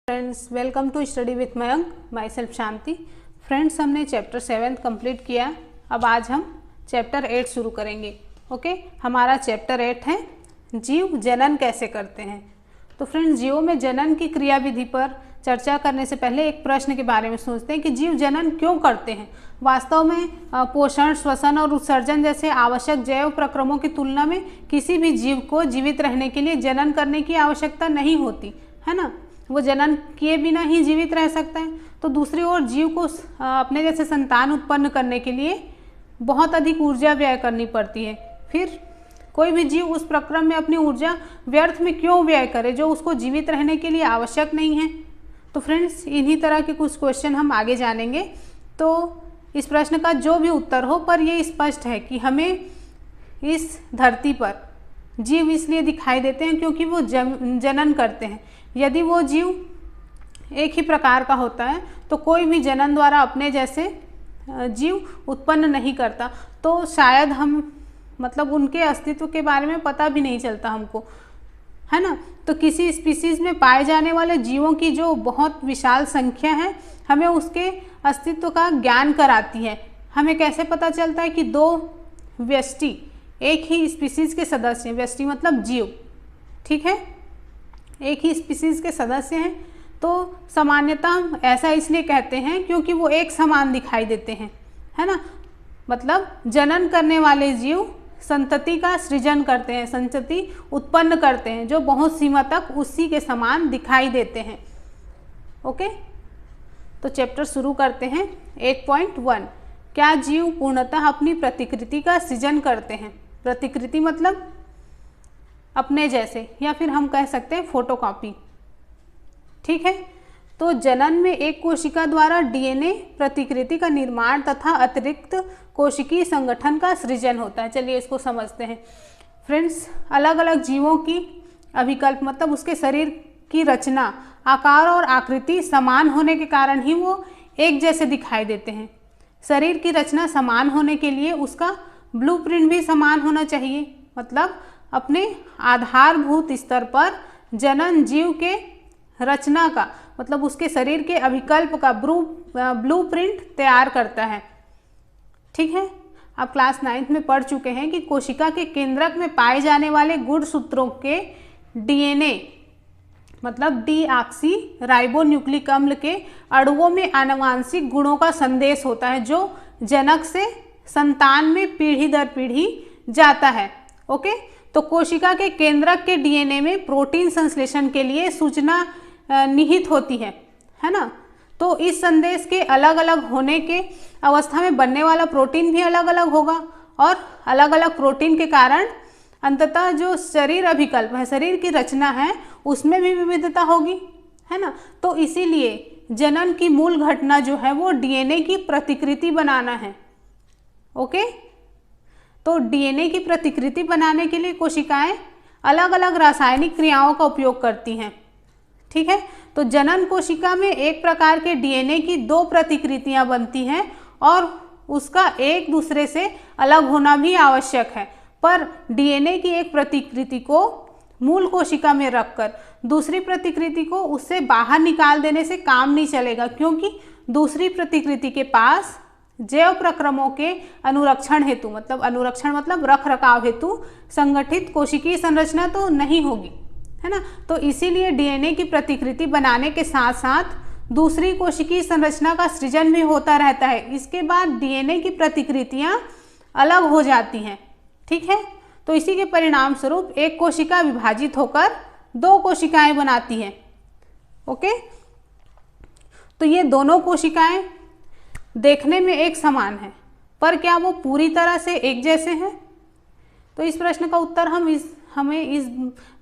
Friends, welcome to study with Mayank, myself Shanti. Friends, हमने chapter 7 complete किया। अब आज हम चैप्टर 8 शुरू करेंगे। ओके, हमारा चैप्टर 8 है जीव जनन कैसे करते हैं। तो फ्रेंड्स, जीवों में जनन की क्रियाविधि पर चर्चा करने से पहले एक प्रश्न के बारे में सोचते हैं कि जीव जनन क्यों करते हैं। वास्तव में पोषण, श्वसन और उत्सर्जन जैसे आवश्यक जैव प्रक्रमों की तुलना में किसी भी जीव को जीवित रहने के लिए जनन करने की आवश्यकता नहीं होती है ना। वो जनन किए बिना ही जीवित रह सकता है। तो दूसरी ओर जीव को अपने जैसे संतान उत्पन्न करने के लिए बहुत अधिक ऊर्जा व्यय करनी पड़ती है। फिर कोई भी जीव उस प्रक्रम में अपनी ऊर्जा व्यर्थ में क्यों व्यय करे जो उसको जीवित रहने के लिए आवश्यक नहीं है। तो फ्रेंड्स, इन्हीं तरह के कुछ क्वेश्चन हम आगे जानेंगे। तो इस प्रश्न का जो भी उत्तर हो, पर ये स्पष्ट है कि हमें इस धरती पर जीव इसलिए दिखाई देते हैं क्योंकि वो जनन करते हैं। यदि वो जीव एक ही प्रकार का होता है तो कोई भी जनन द्वारा अपने जैसे जीव उत्पन्न नहीं करता, तो शायद हम उनके अस्तित्व के बारे में पता भी नहीं चलता हमको, है ना। तो किसी स्पीसीज में पाए जाने वाले जीवों की जो बहुत विशाल संख्या है हमें उसके अस्तित्व का ज्ञान कराती है। हमें कैसे पता चलता है कि दो व्यष्टि एक ही स्पीसीज के सदस्य हैं। व्यष्टि मतलब जीव, ठीक है, एक ही स्पीसीज के सदस्य हैं। तो सामान्यतः हम ऐसा इसलिए कहते हैं क्योंकि वो एक समान दिखाई देते हैं, है ना। मतलब जनन करने वाले जीव संतति का सृजन करते हैं, संतति उत्पन्न करते हैं जो बहुत सीमा तक उसी के समान दिखाई देते हैं। ओके, तो चैप्टर शुरू करते हैं। 8.1, क्या जीव पूर्णतः अपनी प्रतिकृति का सृजन करते हैं। प्रतिकृति मतलब अपने जैसे, या फिर हम कह सकते हैं फोटोकॉपी, ठीक है। तो जनन में एक कोशिका द्वारा डीएनए प्रतिकृति का निर्माण तथा अतिरिक्त कोशिकीय संगठन का सृजन होता है। चलिए इसको समझते हैं। फ्रेंड्स, अलग अलग जीवों की अभिकल्प मतलब उसके शरीर की रचना, आकार और आकृति समान होने के कारण ही वो एक जैसे दिखाई देते हैं। शरीर की रचना समान होने के लिए उसका ब्लूप्रिंट भी समान होना चाहिए। मतलब अपने आधारभूत स्तर पर जनन जीव के रचना का मतलब उसके शरीर के अभिकल्प का ब्लूप्रिंट तैयार करता है, ठीक है। आप क्लास 9th में पढ़ चुके हैं कि कोशिका के केंद्रक में पाए जाने वाले गुणसूत्रों के डीएनए मतलब डीऑक्सी राइबोन्यूक्लिक अम्ल के अणुओं में आनुवांशिक गुणों का संदेश होता है जो जनक से संतान में पीढ़ी दर पीढ़ी जाता है। ओके, तो कोशिका के केंद्रक के डीएनए में प्रोटीन संश्लेषण के लिए सूचना निहित होती है ना। तो इस संदेश के अलग अलग होने के अवस्था में बनने वाला प्रोटीन भी अलग अलग होगा और अलग अलग प्रोटीन के कारण अंततः जो शरीर अभिकल्प है, शरीर की रचना है, उसमें भी विविधता होगी, है ना। तो इसीलिए जनन की मूल घटना जो है वो डीएनए की प्रतिकृति बनाना है। ओके, तो डीएनए की प्रतिकृति बनाने के लिए कोशिकाएं अलग अलग रासायनिक क्रियाओं का उपयोग करती हैं, ठीक है। तो जनन कोशिका में एक प्रकार के डीएनए की दो प्रतिकृतियां बनती हैं और उसका एक दूसरे से अलग होना भी आवश्यक है। पर डीएनए की एक प्रतिकृति को मूल कोशिका में रखकर दूसरी प्रतिकृति को उससे बाहर निकाल देने से काम नहीं चलेगा, क्योंकि दूसरी प्रतिकृति के पास जैव प्रक्रमों के अनुरक्षण हेतु मतलब रख रखाव हेतु संगठित कोशिकीय संरचना तो नहीं होगी, है ना। तो इसीलिए डीएनए की प्रतिकृति बनाने के साथ साथ दूसरी कोशिकीय संरचना का सृजन भी होता रहता है। इसके बाद डीएनए की प्रतिकृतियां अलग हो जाती हैं, ठीक है। तो इसी के परिणाम स्वरूप एक कोशिका विभाजित होकर दो कोशिकाएं बनाती हैं। ओके, तो ये दोनों कोशिकाएं देखने में एक समान है, पर क्या वो पूरी तरह से एक जैसे हैं। तो इस प्रश्न का उत्तर हमें इस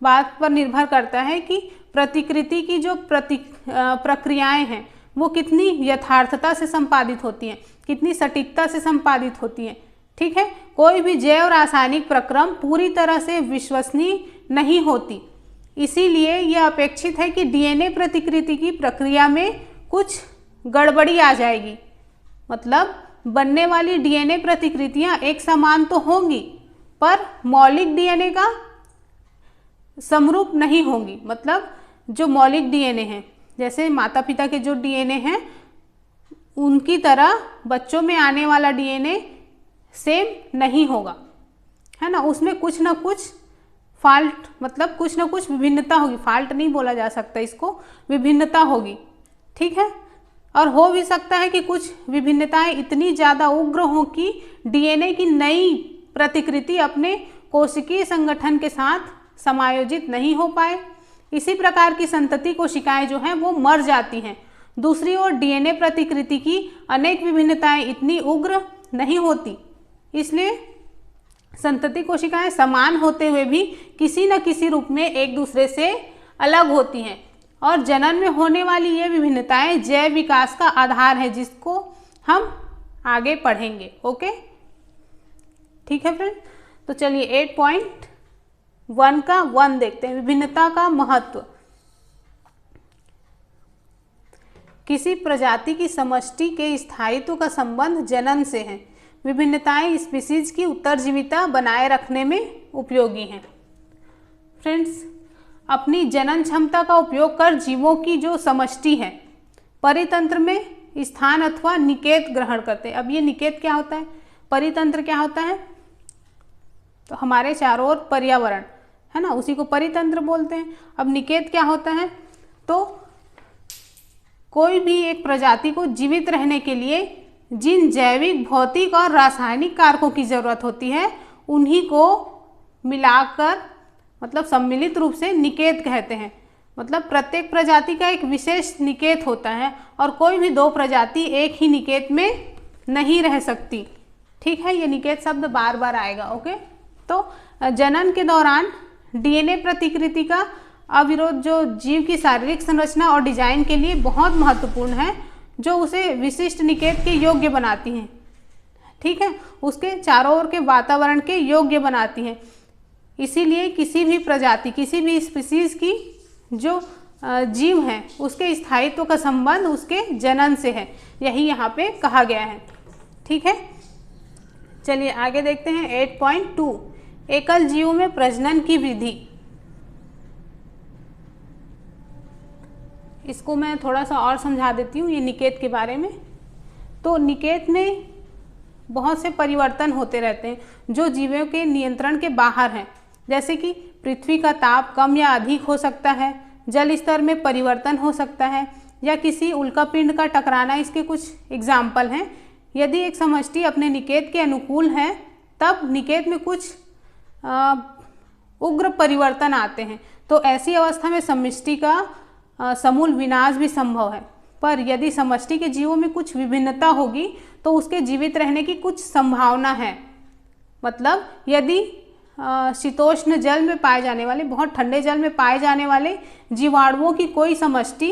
बात पर निर्भर करता है कि प्रतिकृति की जो प्रक्रियाएं हैं वो कितनी यथार्थता से संपादित होती हैं, कितनी सटीकता से संपादित होती हैं, ठीक है। कोई भी जैव रासायनिक प्रक्रम पूरी तरह से विश्वसनीय नहीं होती। इसीलिए यह अपेक्षित है कि डीएनए प्रतिकृति की प्रक्रिया में कुछ गड़बड़ी आ जाएगी। मतलब बनने वाली डीएनए प्रतिकृतियां एक समान तो होंगी पर मौलिक डीएनए का समरूप नहीं होंगी। मतलब जो मौलिक डीएनए है जैसे माता पिता के जो डीएनए हैं उनकी तरह बच्चों में आने वाला डीएनए सेम नहीं होगा, है ना। उसमें कुछ ना कुछ फॉल्ट, मतलब कुछ ना कुछ विभिन्नता होगी, फॉल्ट नहीं बोला जा सकता इसको, विभिन्नता होगी, ठीक है। और हो भी सकता है कि कुछ विभिन्नताएं इतनी ज़्यादा उग्र हों कि डीएनए की नई प्रतिकृति अपने कोशिकीय संगठन के साथ समायोजित नहीं हो पाए। इसी प्रकार की संतति कोशिकाएं जो हैं वो मर जाती हैं। दूसरी ओर डीएनए प्रतिकृति की अनेक विभिन्नताएं इतनी उग्र नहीं होती, इसलिए संतति कोशिकाएं समान होते हुए भी किसी न किसी रूप में एक दूसरे से अलग होती हैं। और जनन में होने वाली ये विभिन्नताएं जैव विकास का आधार है, जिसको हम आगे पढ़ेंगे। ओके, ठीक है फ्रेंड। तो चलिए 8.1 का 1 देखते हैं, विभिन्नता का महत्व। किसी प्रजाति की समष्टि के स्थायित्व का संबंध जनन से है। विभिन्नताएं स्पीशीज की उत्तरजीविता बनाए रखने में उपयोगी हैं। फ्रेंड्स, अपनी जनन क्षमता का उपयोग कर जीवों की जो समष्टि है परितंत्र में स्थान अथवा निकेत ग्रहण करते हैं। अब ये निकेत क्या होता है, परितंत्र क्या होता है, तो हमारे चारों ओर पर्यावरण है ना, उसी को परितंत्र बोलते हैं। अब निकेत क्या होता है, तो कोई भी एक प्रजाति को जीवित रहने के लिए जिन जैविक, भौतिक और रासायनिक कारकों की जरूरत होती है उन्हीं को मिलाकर, मतलब सम्मिलित रूप से निकेत कहते हैं। मतलब प्रत्येक प्रजाति का एक विशेष निकेत होता है और कोई भी दो प्रजाति एक ही निकेत में नहीं रह सकती, ठीक है। ये निकेत शब्द बार बार आएगा। ओके, तो जनन के दौरान डीएनए प्रतिकृति का अविरोध जो जीव की शारीरिक संरचना और डिजाइन के लिए बहुत महत्वपूर्ण है, जो उसे विशिष्ट निकेत के योग्य बनाती हैं, ठीक है, उसके चारों ओर के वातावरण के योग्य बनाती हैं। इसीलिए किसी भी प्रजाति, किसी भी स्पीशीज की जो जीव हैं उसके स्थायित्व का संबंध उसके जनन से है, यही यहाँ पे कहा गया है, ठीक है। चलिए आगे देखते हैं 8.2 एकल जीवों में प्रजनन की विधि। इसको मैं थोड़ा सा और समझा देती हूँ ये निकेत के बारे में। तो निकेत में बहुत से परिवर्तन होते रहते हैं जो जीवों के नियंत्रण के बाहर हैं, जैसे कि पृथ्वी का ताप कम या अधिक हो सकता है, जल स्तर में परिवर्तन हो सकता है, या किसी उल्कापिंड का टकराना इसके कुछ एग्जाम्पल हैं। यदि एक समष्टि अपने निकेत के अनुकूल है तब निकेत में कुछ उग्र परिवर्तन आते हैं, तो ऐसी अवस्था में समष्टि का समूल विनाश भी संभव है। पर यदि समष्टि के जीवों में कुछ विभिन्नता होगी तो उसके जीवित रहने की कुछ संभावना है। मतलब यदि शीतोष्ण जल में पाए जाने वाले, बहुत ठंडे जल में पाए जाने वाले जीवाणुओं की कोई समष्टि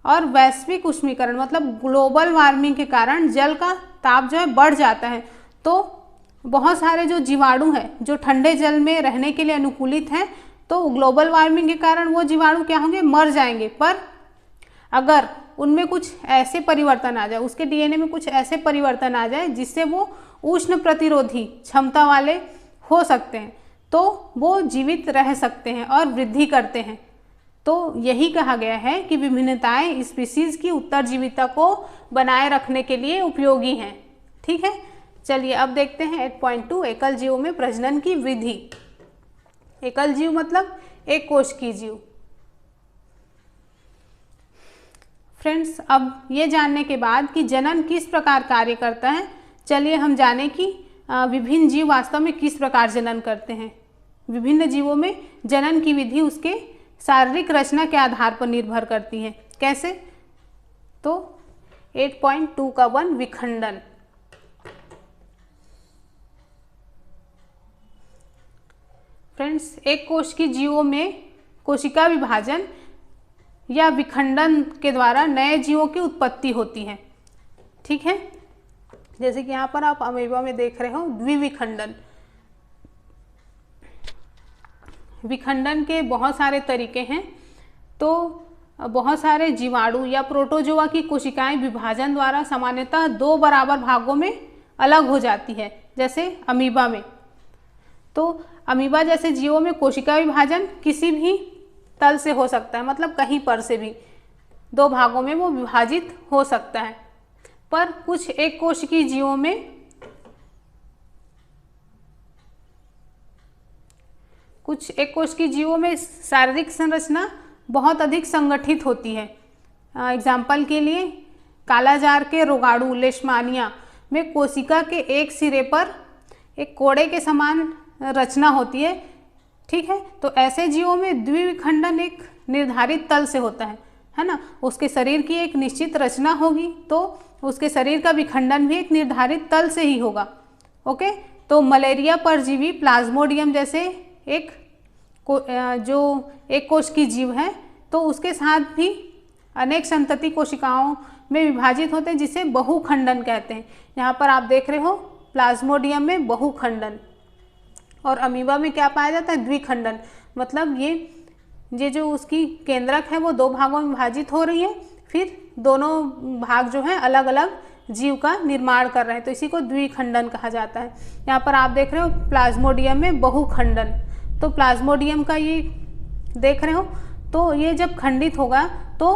और वैश्विक उष्मीकरण मतलब ग्लोबल वार्मिंग के कारण जल का ताप जो है बढ़ जाता है, तो बहुत सारे जो जीवाणु हैं जो ठंडे जल में रहने के लिए अनुकूलित हैं, तो ग्लोबल वार्मिंग के कारण वो जीवाणु क्या होंगे, मर जाएंगे। पर अगर उनमें कुछ ऐसे परिवर्तन आ जाए, उसके डीएनए में कुछ ऐसे परिवर्तन आ जाए जिससे वो उष्ण प्रतिरोधी क्षमता वाले हो सकते हैं, तो वो जीवित रह सकते हैं और वृद्धि करते हैं। तो यही कहा गया है कि विभिन्नताएं स्पीशीज की उत्तरजीविता को बनाए रखने के लिए उपयोगी हैं, ठीक है। चलिए अब देखते हैं 8.2 एकल जीवों में प्रजनन की विधि। एकल जीव मतलब एक कोश की जीव। फ्रेंड्स, अब ये जानने के बाद कि जनन किस प्रकार कार्य करता है, चलिए हम जाने कि विभिन्न जीव वास्तव में किस प्रकार जनन करते हैं। विभिन्न जीवों में जनन की विधि उसके शारीरिक रचना के आधार पर निर्भर करती है। कैसे? तो 8.2 का 1 विखंडन। फ्रेंड्स, एक कोश की जीवों में कोशिका विभाजन या विखंडन के द्वारा नए जीवों की उत्पत्ति होती है, ठीक है। जैसे कि यहाँ पर आप अमीबा में देख रहे हो द्विविखंडन। विखंडन के बहुत सारे तरीके हैं, तो बहुत सारे जीवाणु या प्रोटोजोआ की कोशिकाएं विभाजन द्वारा सामान्यतः 2 बराबर भागों में अलग हो जाती है, जैसे अमीबा में। तो अमीबा जैसे जीवों में कोशिका विभाजन किसी भी तल से हो सकता है, मतलब कहीं पर से भी, 2 भागों में वो विभाजित हो सकता है। पर कुछ एक कोशिकीय जीवों में शारीरिक संरचना बहुत अधिक संगठित होती है। एग्जाम्पल के लिए कालाजार के रोगाणु लेशमानिया में कोशिका के एक सिरे पर एक कोड़े के समान रचना होती है। ठीक है, तो ऐसे जीवों में द्विविखंडन एक निर्धारित तल से होता है ना। उसके शरीर की एक निश्चित रचना होगी तो उसके शरीर का विखंडन भी एक निर्धारित तल से ही होगा। ओके, तो मलेरिया परजीवी प्लाज्मोडियम जैसे एक कोश की जीव है, तो उसके साथ भी अनेक संतति कोशिकाओं में विभाजित होते हैं, जिसे बहुखंडन कहते हैं। यहाँ पर आप देख रहे हो प्लाज्मोडियम में बहुखंडन, और अमीबा में क्या पाया जाता है, द्विखंडन। मतलब ये जो उसकी केंद्रक है वो 2 भागों में विभाजित हो रही है, फिर दोनों भाग जो है अलग अलग जीव का निर्माण कर रहे हैं, तो इसी को द्विखंडन कहा जाता है। यहाँ पर आप देख रहे हो प्लाज्मोडियम में बहुखंडन, तो प्लाज्मोडियम का ये देख रहे हो, तो ये जब खंडित होगा तो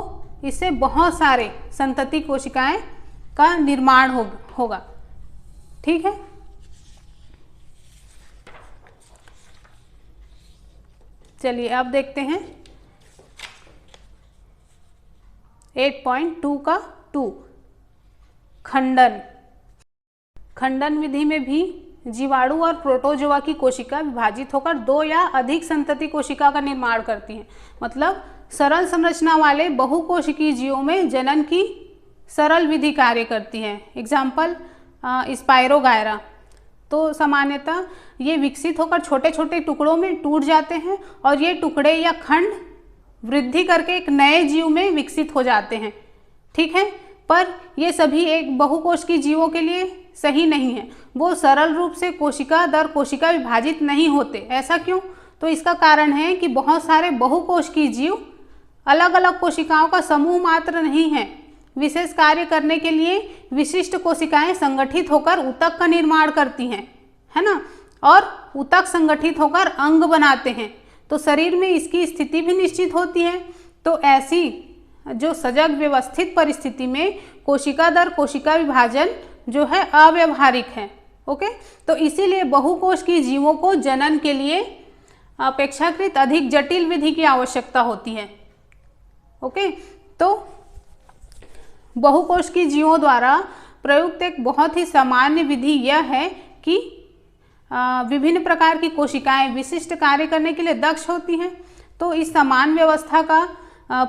इससे बहुत सारे संतति कोशिकाएं का निर्माण होगा। ठीक है, चलिए अब देखते हैं 8.2 का 2 खंडन। खंडन विधि में भी जीवाणु और प्रोटोजोआ की कोशिका विभाजित होकर 2 या अधिक संतति कोशिका का निर्माण करती हैं। मतलब सरल संरचना वाले बहुकोशिकीय जीवों में जनन की सरल विधि कार्य करती है। एग्जाम्पल स्पाइरोगायरा, तो सामान्यतः ये विकसित होकर छोटे छोटे टुकड़ों में टूट जाते हैं और ये टुकड़े या खंड वृद्धि करके एक नए जीव में विकसित हो जाते हैं। ठीक है, पर ये सभी एक बहुकोश की जीवों के लिए सही नहीं है। वो सरल रूप से कोशिका दर कोशिका विभाजित नहीं होते। ऐसा क्यों? तो इसका कारण है कि बहुत सारे बहुकोश की जीव अलग अलग कोशिकाओं का समूह मात्र नहीं है। विशेष कार्य करने के लिए विशिष्ट कोशिकाएं संगठित होकर ऊतक का निर्माण करती हैं, है ना, और ऊतक संगठित होकर अंग बनाते हैं, तो शरीर में इसकी स्थिति भी निश्चित होती है। तो ऐसी जो सजग व्यवस्थित परिस्थिति में कोशिका दर कोशिका विभाजन जो है अव्यावहारिक है। ओके, तो इसीलिए बहुकोश की जीवों को जनन के लिए अपेक्षाकृत अधिक जटिल विधि की आवश्यकता होती है। ओके, तो बहुकोश की जीवों द्वारा प्रयुक्त एक बहुत ही सामान्य विधि यह है कि विभिन्न प्रकार की कोशिकाएं विशिष्ट कार्य करने के लिए दक्ष होती हैं। तो इस समान व्यवस्था का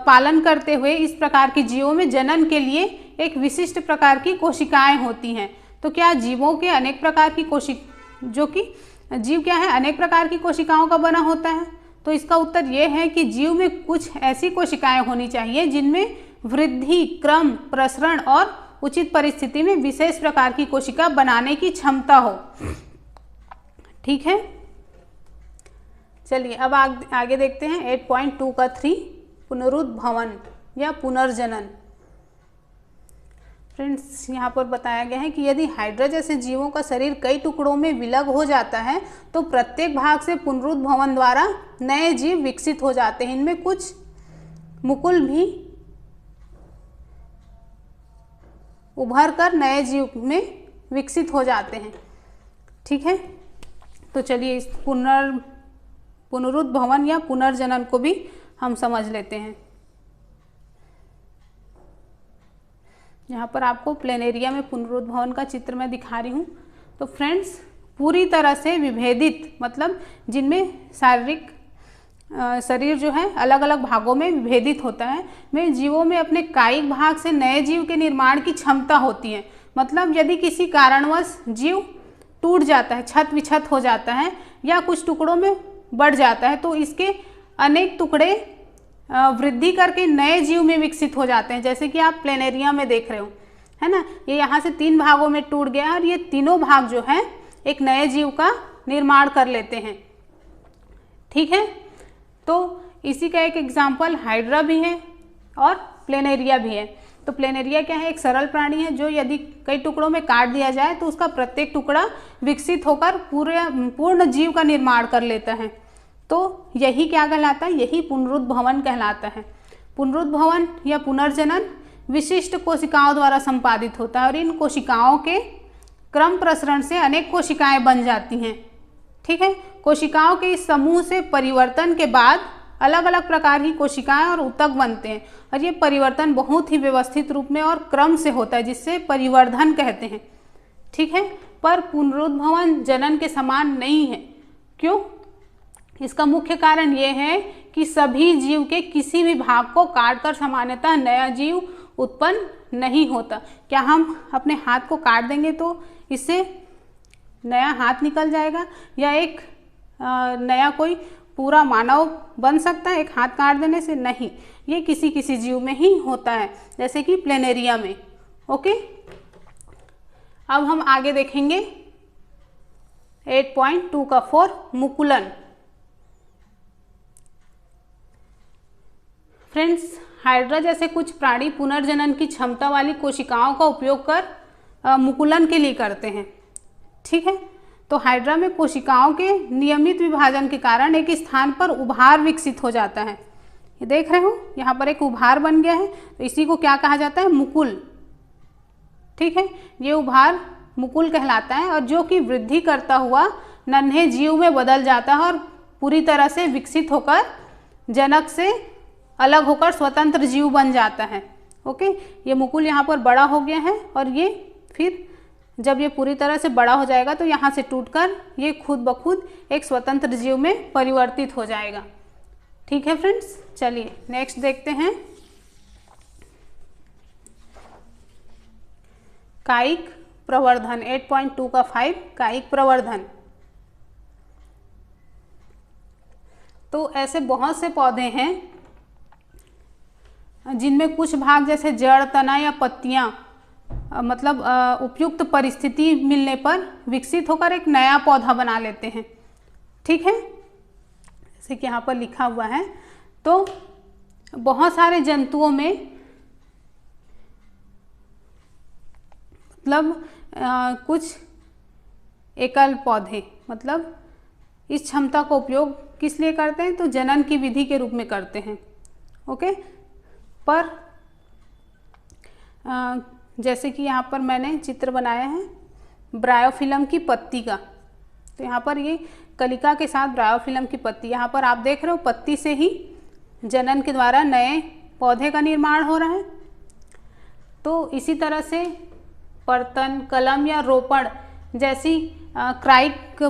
पालन करते हुए इस प्रकार की जीवों में जनन के लिए एक विशिष्ट प्रकार की कोशिकाएं होती हैं। तो क्या जीवों के अनेक प्रकार की जीव क्या है, अनेक प्रकार की कोशिकाओं का बना होता है? तो इसका उत्तर ये है कि जीव में कुछ ऐसी कोशिकाएं होनी चाहिए जिनमें वृद्धि, क्रम, प्रसरण और उचित परिस्थिति में विशेष प्रकार की कोशिका बनाने की क्षमता हो। ठीक है, चलिए अब आगे देखते हैं 8.2 का 3 पुनरुद्भवन या पुनर्जनन। फ्रेंड्स, यहाँ पर बताया गया है कि यदि हाइड्रा जैसे जीवों का शरीर कई टुकड़ों में विलग हो जाता है तो प्रत्येक भाग से पुनरुद्भवन द्वारा नए जीव विकसित हो जाते हैं। इनमें कुछ मुकुल भी उभर कर नए जीव में विकसित हो जाते हैं। ठीक है, तो चलिए इस पुनरुद्भवन या पुनर्जनन को भी हम समझ लेते हैं। यहाँ पर आपको प्लेनेरिया में पुनरुद्भवन का चित्र मैं दिखा रही हूँ। तो फ्रेंड्स, पूरी तरह से विभेदित, मतलब जिनमें शरीर जो है अलग अलग भागों में विभेदित होता है, में जीवों में अपने कायिक भाग से नए जीव के निर्माण की क्षमता होती है। मतलब यदि किसी कारणवश जीव टूट जाता है, छत विछत हो जाता है या कुछ टुकड़ों में बढ़ जाता है, तो इसके अनेक टुकड़े वृद्धि करके नए जीव में विकसित हो जाते हैं। जैसे कि आप प्लेनेरिया में देख रहे हो, है ना, ये यहाँ से 3 भागों में टूट गया और ये तीनों भाग जो है एक नए जीव का निर्माण कर लेते हैं। ठीक है, तो इसी का एक एग्जाम्पल हाइड्रा भी है और प्लेनेरिया भी है। तो प्लेनेरिया क्या है, एक सरल प्राणी है जो यदि कई टुकड़ों में काट दिया जाए तो उसका प्रत्येक टुकड़ा विकसित होकर पूर्ण जीव का निर्माण कर लेता है। तो यही क्या कहलाता है, यही पुनरुद्भवन कहलाता है। पुनरुद्भवन या पुनर्जनन विशिष्ट कोशिकाओं द्वारा संपादित होता है और इन कोशिकाओं के क्रम प्रसरण से अनेक कोशिकाएं बन जाती हैं। ठीक है, कोशिकाओं के इस समूह से परिवर्तन के बाद अलग अलग प्रकार की कोशिकाएं और ऊतक बनते हैं और ये परिवर्तन बहुत ही व्यवस्थित रूप में और क्रम से होता है, जिससे परिवर्धन कहते हैं। ठीक है, पर पुनरुद्भवन जनन के समान नहीं है। क्यों? इसका मुख्य कारण ये है कि सभी जीव के किसी भी भाग को काटकर सामान्यतः नया जीव उत्पन्न नहीं होता। क्या हम अपने हाथ को काट देंगे तो इससे नया हाथ निकल जाएगा, या एक नया कोई पूरा मानव बन सकता है एक हाथ काट देने से? नहीं, ये किसी किसी जीव में ही होता है, जैसे कि प्लेनेरिया में। ओके, अब हम आगे देखेंगे 8.2 का 4 मुकुलन। फ्रेंड्स, हाइड्रा जैसे कुछ प्राणी पुनर्जनन की क्षमता वाली कोशिकाओं का उपयोग कर मुकुलन के लिए करते हैं। ठीक है, तो हाइड्रा में कोशिकाओं के नियमित विभाजन के कारण एक स्थान पर उभार विकसित हो जाता है। ये देख रहे हो, यहाँ पर एक उभार बन गया है, तो इसी को क्या कहा जाता है? मुकुल। ठीक है, ये उभार मुकुल कहलाता है और जो कि वृद्धि करता हुआ नन्हे जीव में बदल जाता है और पूरी तरह से विकसित होकर जनक से अलग होकर स्वतंत्र जीव बन जाता है। ओके, ये मुकुल यहाँ पर बड़ा हो गया है और ये फिर जब ये पूरी तरह से बड़ा हो जाएगा तो यहाँ से टूटकर ये खुद ब खुद एक स्वतंत्र जीव में परिवर्तित हो जाएगा। ठीक है फ्रेंड्स, चलिए नेक्स्ट देखते हैं कायिक प्रवर्धन। 8.2 का 5 कायिक प्रवर्धन। तो ऐसे बहुत से पौधे हैं जिनमें कुछ भाग जैसे जड़, तना या पत्तियां मतलब उपयुक्त परिस्थिति मिलने पर विकसित होकर एक नया पौधा बना लेते हैं। ठीक है, जैसे कि यहाँ पर लिखा हुआ है। तो बहुत सारे जंतुओं में मतलब कुछ एकल पौधे मतलब इस क्षमता का उपयोग किस लिए करते हैं? तो जनन की विधि के रूप में करते हैं। ओके, पर जैसे कि यहाँ पर मैंने चित्र बनाया है ब्रायोफिलम की पत्ती का। तो यहाँ पर ये कलिका के साथ ब्रायोफिलम की पत्ती, यहाँ पर आप देख रहे हो पत्ती से ही जनन के द्वारा नए पौधे का निर्माण हो रहा है। तो इसी तरह से पर्तन, कलम या रोपण जैसी कायिक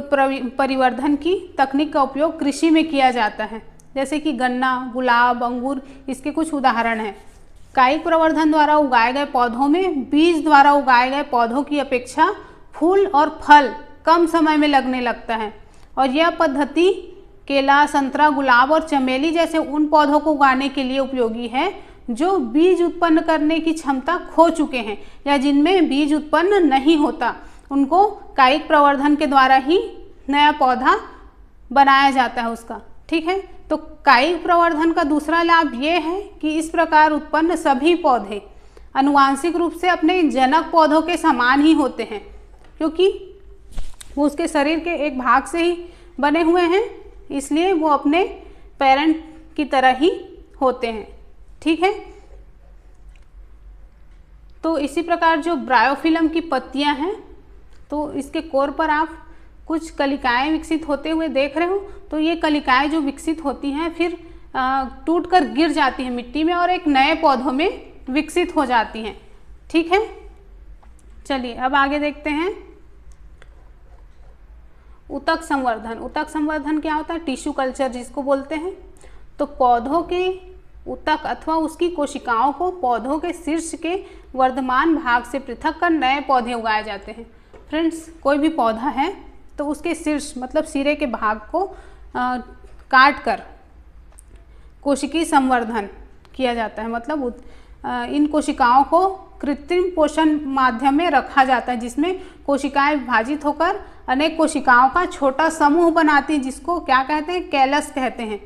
परिवर्धन की तकनीक का उपयोग कृषि में किया जाता है, जैसे कि गन्ना, गुलाब, अंगूर इसके कुछ उदाहरण हैं। कायिक प्रवर्धन द्वारा उगाए गए पौधों में बीज द्वारा उगाए गए पौधों की अपेक्षा फूल और फल कम समय में लगने लगता है और यह पद्धति केला, संतरा, गुलाब और चमेली जैसे उन पौधों को उगाने के लिए उपयोगी है जो बीज उत्पन्न करने की क्षमता खो चुके हैं या जिनमें बीज उत्पन्न नहीं होता। उनको कायिक प्रवर्धन के द्वारा ही नया पौधा बनाया जाता है उसका। ठीक है, तो कायिक प्रवर्धन का दूसरा लाभ ये है कि इस प्रकार उत्पन्न सभी पौधे आनुवांशिक रूप से अपने जनक पौधों के समान ही होते हैं, क्योंकि वो उसके शरीर के एक भाग से ही बने हुए हैं, इसलिए वो अपने पेरेंट की तरह ही होते हैं। ठीक है, तो इसी प्रकार जो ब्रायोफिलम की पत्तियां हैं तो इसके कोर पर आप कुछ कलिकाएं विकसित होते हुए देख रहे हो। तो ये कलिकाएं जो विकसित होती हैं फिर टूटकर गिर जाती हैं मिट्टी में और एक नए पौधों में विकसित हो जाती हैं। ठीक है, चलिए अब आगे देखते हैं ऊतक संवर्धन। ऊतक संवर्धन क्या होता है? टिश्यू कल्चर जिसको बोलते हैं। तो पौधों के ऊतक अथवा उसकी कोशिकाओं को पौधों के शीर्ष के वर्धमान भाग से पृथक कर नए पौधे उगाए जाते हैं। फ्रेंड्स, कोई भी पौधा है तो उसके शीर्ष मतलब सिरे के भाग को काट कर कोशिकीय संवर्धन किया जाता है। मतलब इन कोशिकाओं को कृत्रिम पोषण माध्यम में रखा जाता है जिसमें कोशिकाएं विभाजित होकर अनेक कोशिकाओं का छोटा समूह बनाती हैं, जिसको क्या कहते हैं? कैलस कहते हैं।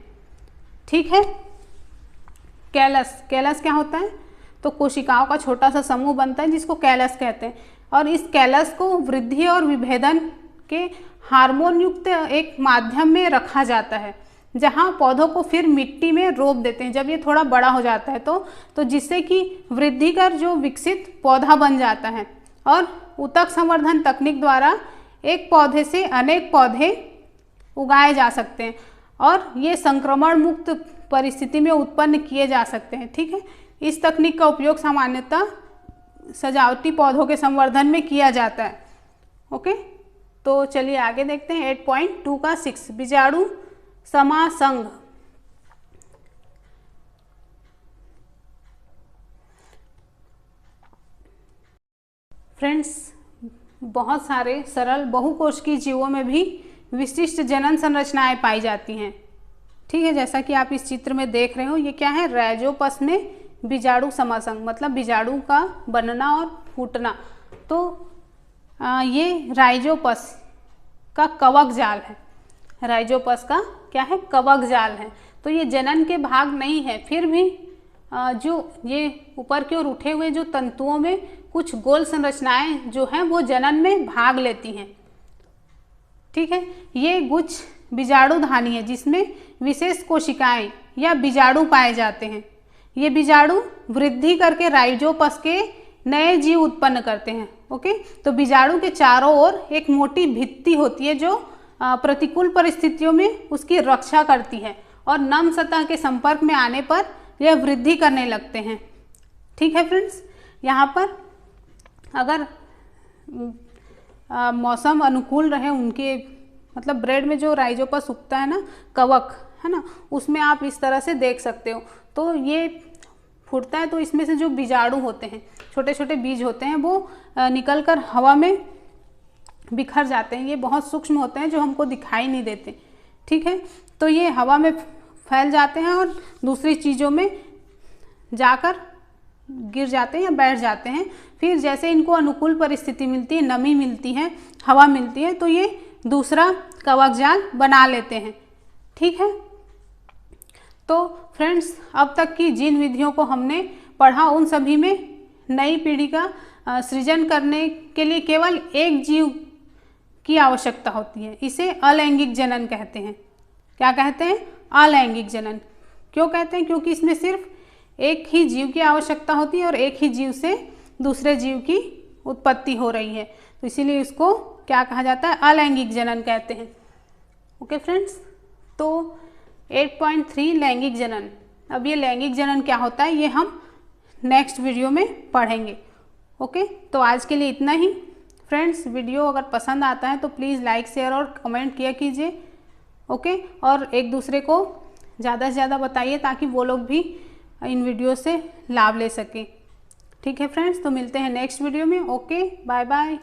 ठीक है, कैलस, कैलस क्या होता है? तो कोशिकाओं का छोटा सा समूह बनता है जिसको कैलस कहते हैं और इस कैलस को वृद्धि और विभेदन के हार्मोन युक्त एक माध्यम में रखा जाता है जहाँ पौधों को फिर मिट्टी में रोप देते हैं जब ये थोड़ा बड़ा हो जाता है तो जिससे कि वृद्धि कर जो विकसित पौधा बन जाता है। और ऊतक संवर्धन तकनीक द्वारा एक पौधे से अनेक पौधे उगाए जा सकते हैं और ये संक्रमण मुक्त परिस्थिति में उत्पन्न किए जा सकते हैं। ठीक है, इस तकनीक का उपयोग सामान्यतः सजावटी पौधों के संवर्धन में किया जाता है। ओके, तो चलिए आगे देखते हैं 8.2 का 6 बीजाणु समासंग। फ्रेंड्स, बहुत सारे सरल बहुकोशिकीय जीवों में भी विशिष्ट जनन संरचनाएं पाई जाती हैं। ठीक है, जैसा कि आप इस चित्र में देख रहे हो, ये क्या है, राइजोपस में बीजाणु समासंग, मतलब बीजाणु का बनना और फूटना। तो ये राइजोपस का कवक जाल है, राइजोपस का क्या है, कवक जाल है। तो ये जनन के भाग नहीं है, फिर भी जो ये ऊपर की ओर उठे हुए जो तंतुओं में कुछ गोल संरचनाएं जो हैं वो जनन में भाग लेती हैं। ठीक है, ये गुच्छ बीजाणुधानी है जिसमें विशेष कोशिकाएं या बीजाणु पाए जाते हैं। ये बीजाणु वृद्धि करके राइजोपस के नए जीव उत्पन्न करते हैं। ओके, तो बीजाणु के चारों ओर एक मोटी भित्ति होती है जो प्रतिकूल परिस्थितियों में उसकी रक्षा करती है और नम सतह के संपर्क में आने पर यह वृद्धि करने लगते हैं। ठीक है फ्रेंड्स, यहाँ पर अगर मौसम अनुकूल रहे उनके, मतलब ब्रेड में जो राइजोपस उगता है ना, कवक है ना, उसमें आप इस तरह से देख सकते हो। तो ये फूटता है तो इसमें से जो बीजाणु होते हैं, छोटे छोटे बीज होते हैं, वो निकल कर हवा में बिखर जाते हैं। ये बहुत सूक्ष्म होते हैं जो हमको दिखाई नहीं देते। ठीक है, तो ये हवा में फैल जाते हैं और दूसरी चीज़ों में जाकर गिर जाते हैं या बैठ जाते हैं। फिर जैसे इनको अनुकूल परिस्थिति मिलती है, नमी मिलती है, हवा मिलती है, तो ये दूसरा कवक जाल बना लेते हैं। ठीक है, तो फ्रेंड्स, अब तक की जिन विधियों को हमने पढ़ा उन सभी में नई पीढ़ी का सृजन करने के लिए केवल एक जीव की आवश्यकता होती है। इसे अलैंगिक जनन कहते हैं। क्या कहते हैं? अलैंगिक जनन। क्यों कहते हैं? क्योंकि इसमें सिर्फ एक ही जीव की आवश्यकता होती है और एक ही जीव से दूसरे जीव की उत्पत्ति हो रही है, तो इसीलिए इसको क्या कहा जाता है? अलैंगिक जनन कहते हैं। ओके फ्रेंड्स, तो 8.3 लैंगिक जनन। अब ये लैंगिक जनन क्या होता है ये हम नेक्स्ट वीडियो में पढ़ेंगे। ओके, तो आज के लिए इतना ही। फ्रेंड्स, वीडियो अगर पसंद आता है तो प्लीज़ लाइक, शेयर और कमेंट किया कीजिए। ओके, और एक दूसरे को ज़्यादा से ज़्यादा बताइए ताकि वो लोग भी इन वीडियो से लाभ ले सकें। ठीक है फ्रेंड्स, तो मिलते हैं नेक्स्ट वीडियो में। Okay, bye bye.